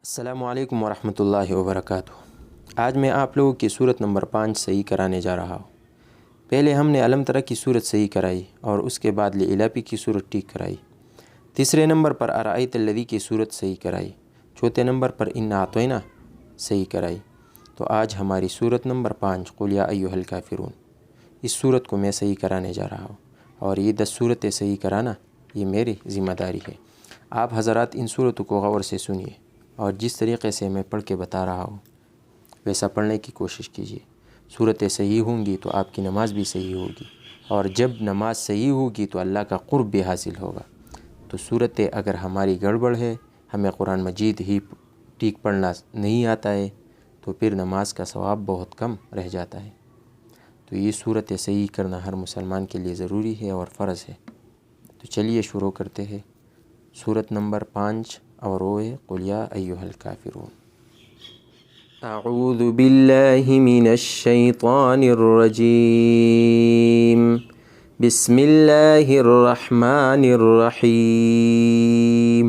अस्सलामुअलैकुम वरहमतुल्लाहि वबरकातुहू। आज मैं आप लोगों की सूरत नंबर 5 सही कराने जा रहा हूँ। पहले हमने अलम तरा की सूरत सही कराई और उसके बाद लिइलाफी की सूरत ठीक कराई। तीसरे नंबर पर अराअयतल्लज़ी की सूरत सही कराई। चौथे नंबर पर इन्ना अतौइना सही कराई। तो आज हमारी सूरत नंबर 5 कुल या अय्युहल काफ़िरून, इस सूरत को मैं सही कराने जा रहा हूँ और ये 10 सूरतें सही कराना ये मेरी ज़िम्मेदारी है। आप हज़रात इन सूरतों को गौर से सुनिए और जिस तरीक़े से मैं पढ़ के बता रहा हूँ वैसा पढ़ने की कोशिश कीजिए। सूरतें सही होंगी तो आपकी नमाज भी सही होगी और जब नमाज सही होगी तो अल्लाह का क़ुर्ब भी हासिल होगा। तो सूरतें अगर हमारी गड़बड़ है, हमें कुरान मजीद ही ठीक पढ़ना नहीं आता है, तो फिर नमाज का सवाब बहुत कम रह जाता है। तो ये सूरतें सही करना हर मुसलमान के लिए ज़रूरी है और फ़र्ज़ है। तो चलिए शुरू करते हैं। सूरत नंबर 5 और वो है कुल या अय्युहल काफ़िरून। अऊज़ु बिल्लाहि मिनश शैतानिर रजीम। बिस्मिल्लाहिर रहमानिर रहीम।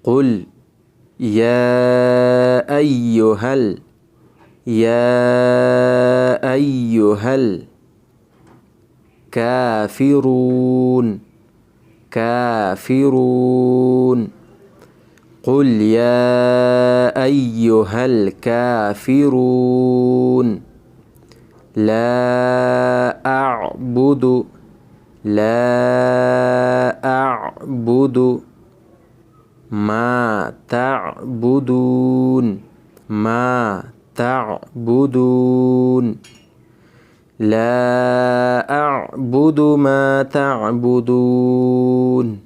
कुल या अय्युहल काफ़िरून قل يا أيها الكافرون لا أعبد ما تعبدون لا أعبد ما تعبدون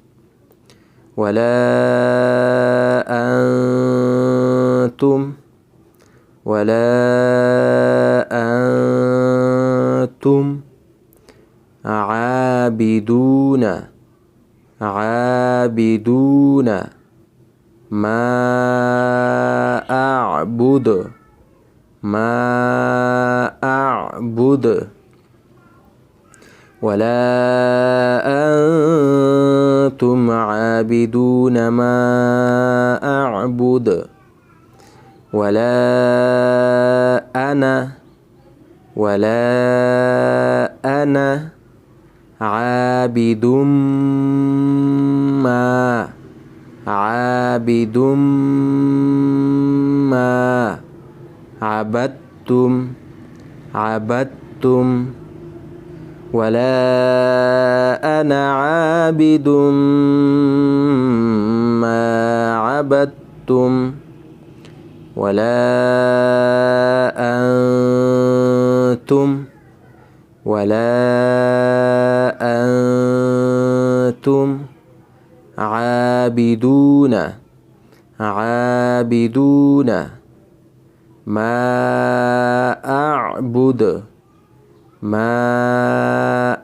ولا أنتم عابدون ما أعبد ولا أنتم عابدون ما أعبد ولا أنا عابد ما عبدتم ولا أنا عابد ما عبدتم ولا أنتم عابدون ما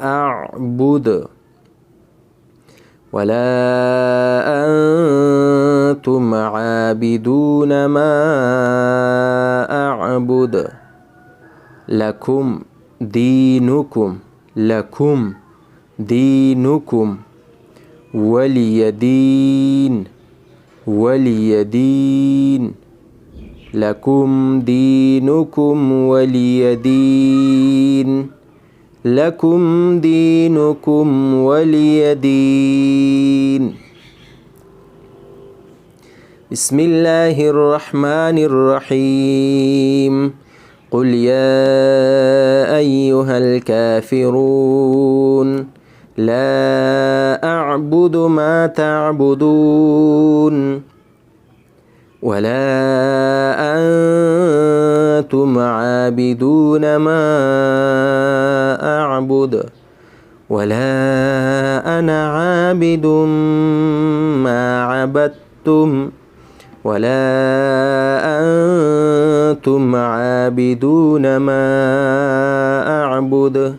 أعبد ولا أنتم عابدون ما أعبد لكم دينكم ولي دين لكم دينكم ولي دين بسم الله الرحمن الرحيم. قل يا أيها الكافرون لا أعبد ما تعبدون ولا أنتم عابدون ما أعبد ولا أنا عابد ما عبدتم ولا أنتم عابدون ما أعبد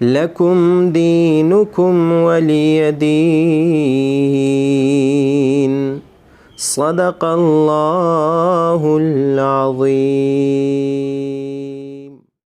لكم دينكم ولي دين. صدق الله العظيم.